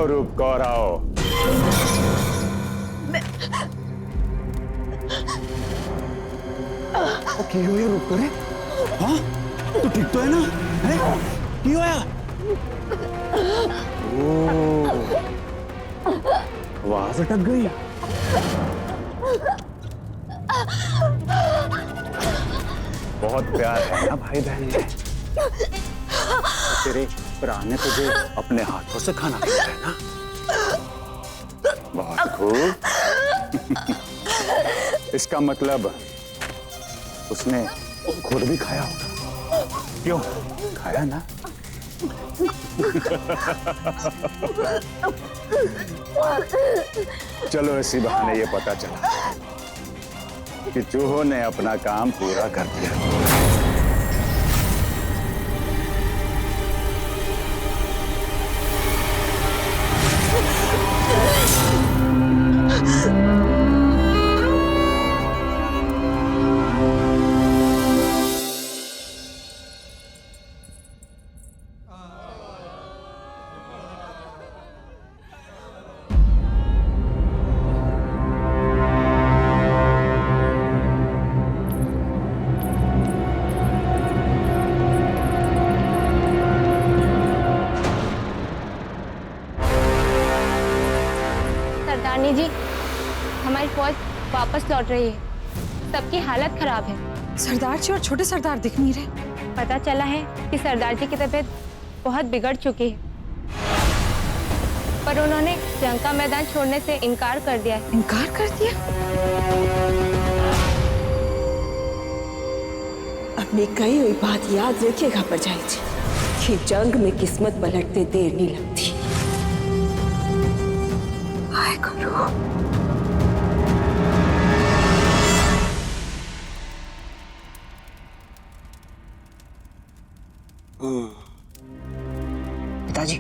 आओ रूप कौर आओ। की हुई रूप करे? हाँ तो ठीक तो है ना? है की होया? आवाज अटक गई। बहुत प्यार है ना भाई बहन में। तेरे भरा ने तुझे अपने हाथों से खाना खिलाया है ना? बहुत खूब। इसका मतलब उसने खुद भी खाया होगा। क्यों खाया ना? चलो इसी बहाने ये पता चला कि चूहों ने अपना काम पूरा कर दिया। सरदारनी जी, हमारी फौज वापस लौट रही है। सबकी हालत खराब है। सरदार जी और छोटे सरदार दिख नहीं रहे। पता चला है कि सरदार जी की तबीयत बहुत बिगड़ चुकी है, पर उन्होंने जंग का मैदान छोड़ने से इनकार कर दिया है। इनकार कर दिया? अपनी कही हुई बात याद रखिएगा परजाई जी कि जंग में किस्मत पलटते देर नहीं लगती। हाय गुरु। पिताजी,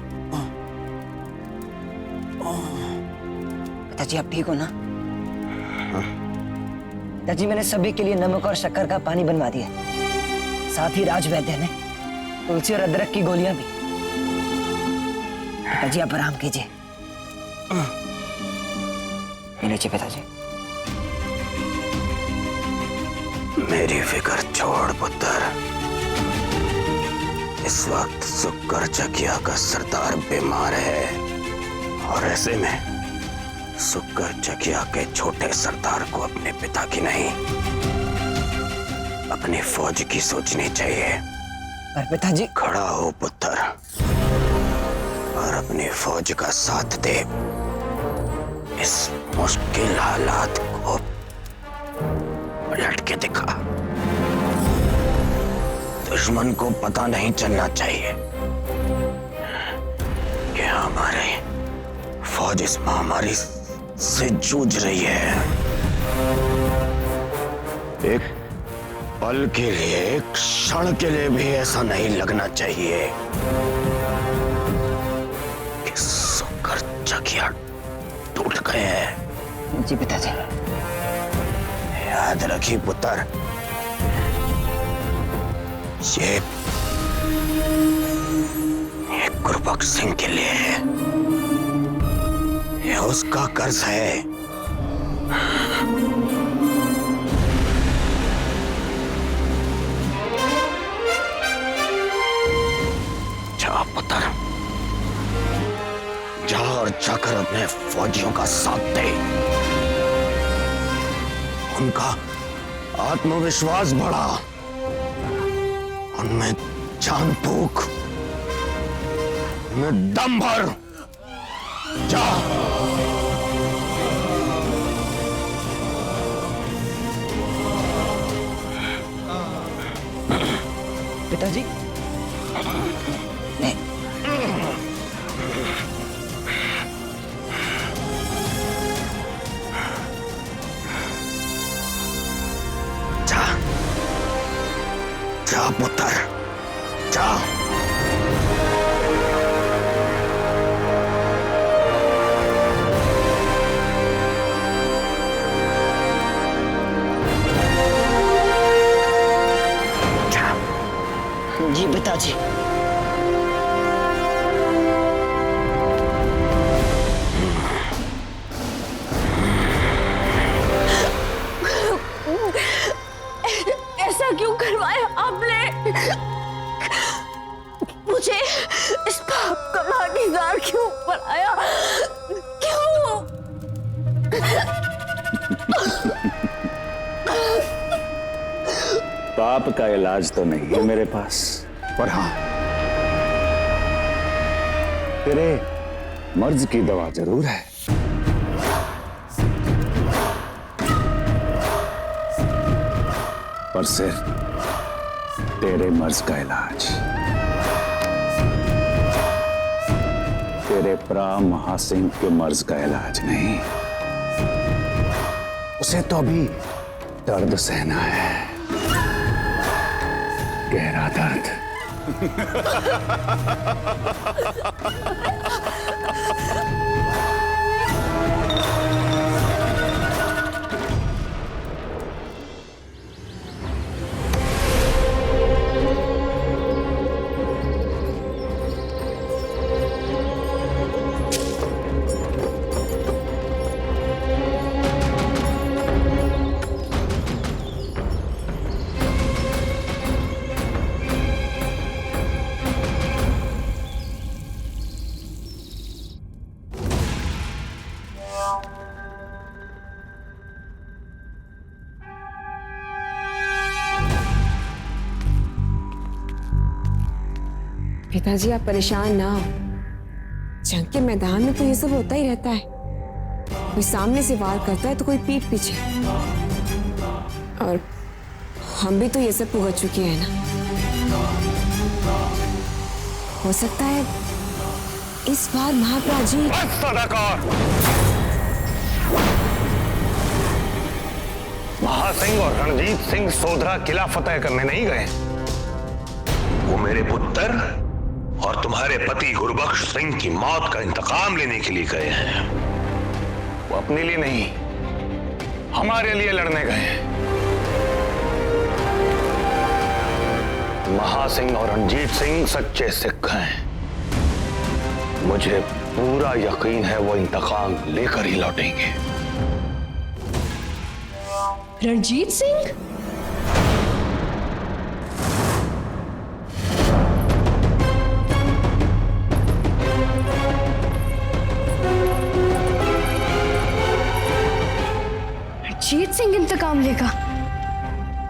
पिताजी आप ठीक हो ना? पिताजी मैंने सभी के लिए नमक और शक्कर का पानी बनवा दिया, साथ ही राज वैद्य ने तुलसी और अदरक की गोलियां भी। पिताजी आप आराम कीजिए। लीजिए पिताजी। मेरी फिक्र छोड़ पुत्र। इस वक्त सुक्कर चकिया का सरदार बीमार है और ऐसे में सुक्कर चकिया के छोटे सरदार को अपने पिता की नहीं अपनी फौज की सोचनी चाहिए। पर पिताजी। खड़ा हो पुत्र और अपनी फौज का साथ दे। इस मुश्किल हालात को पलट के दिखा। दुश्मन को पता नहीं चलना चाहिए कि हमारी फौज इस महामारी से जूझ रही है। एक पल के लिए, एक क्षण के लिए भी ऐसा नहीं लगना चाहिए कि सुक्कर चकिया टूट गए हैं। जी पिताजी। याद रखिए पुत्र, ये गुरबख्श सिंह के लिए है। ये उसका कर्ज है। जा पुत्र, जा और जाकर अपने फौजियों का साथ दे। उनका आत्मविश्वास बढ़ा, उनमें जान फूंक, उनमें दम भर। जा। पिताजी नहीं। जा, जा पुत्र, जा। जी पिताजी। पाप का इलाज तो नहीं है मेरे पास, पर हाँ तेरे मर्ज की दवा जरूर है। पर सिर्फ तेरे मर्ज का इलाज, तेरे प्रा महासिंह के मर्ज का इलाज नहीं। उसे तो अभी दर्द सहना है, गहरा दर्द। पिताजी आप परेशान ना हो, जंग के मैदान में तो ये सब होता ही रहता है। कोई सामने से वार करता है तो कोई पीठ पीछे, और हम भी तो ये सब भुगत चुके हैं ना। हो सकता है इस बार महाप्राजी। महासिंह और रणजीत सिंह सोधरा किला फतेह करने नहीं गए। वो मेरे पुत्र और तुम्हारे पति गुरबख्श सिंह की मौत का इंतकाम लेने के लिए गए हैं। वो अपने लिए नहीं, हमारे लिए लड़ने गए हैं। महासिंह और रणजीत सिंह सच्चे सिख हैं। मुझे पूरा यकीन है वो इंतकाम लेकर ही लौटेंगे। रणजीत सिंह? रणजीत सिंह इंतकाम लेगा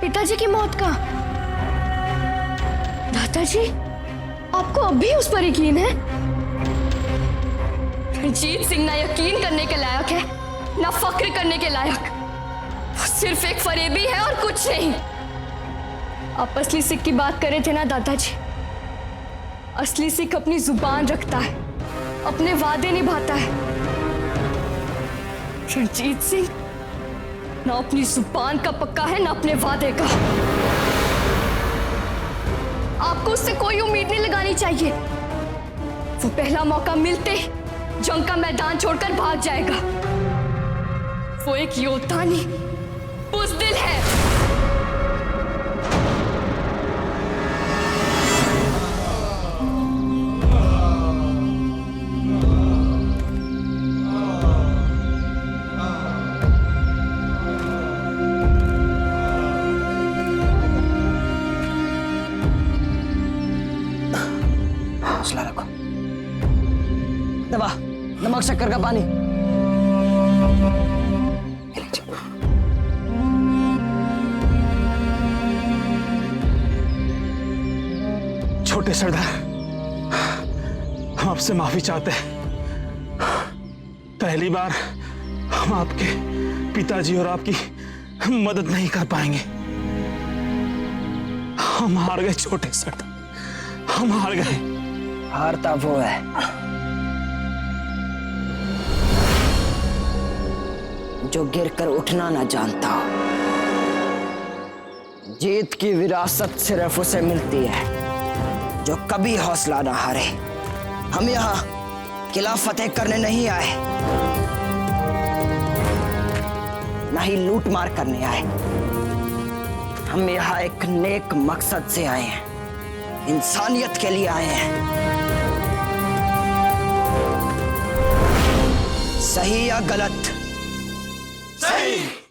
पिताजी की मौत का? दादाजी, आपको अब भी उस पर यकीन है? रणजीत सिंह ना यकीन करने के लायक है, ना फक्र करने के लायक। वो सिर्फ एक फरेबी है और कुछ नहीं। आप असली सिख की बात कर रहे थे ना दादाजी। असली सिख अपनी जुबान रखता है, अपने वादे निभाता है। रणजीत सिंह ना अपनी जुबान का पक्का है, ना अपने वादे का। आपको उससे कोई उम्मीद नहीं लगानी चाहिए। वो पहला मौका मिलते जंग का मैदान छोड़कर भाग जाएगा। वो एक योद्धा नहीं, बुज़दिल है। हौसला रखो। दवा, नमक शक्कर का पानी। छोटे सरदार, हम आपसे माफी चाहते हैं। पहली बार हम आपके पिताजी और आपकी मदद नहीं कर पाएंगे। हम हार गए छोटे सरदार, हम हार गए। हारता वो है जो गिरकर उठना ना जानता हो। जीत की विरासत सिर्फ उसे मिलती है जो कभी हौसला ना हारे। हम यहाँ किला फतेह करने नहीं आए, ना ही लूट मार करने आए। हम यहाँ एक नेक मकसद से आए हैं, इंसानियत के लिए आए हैं। सही या गलत? सही।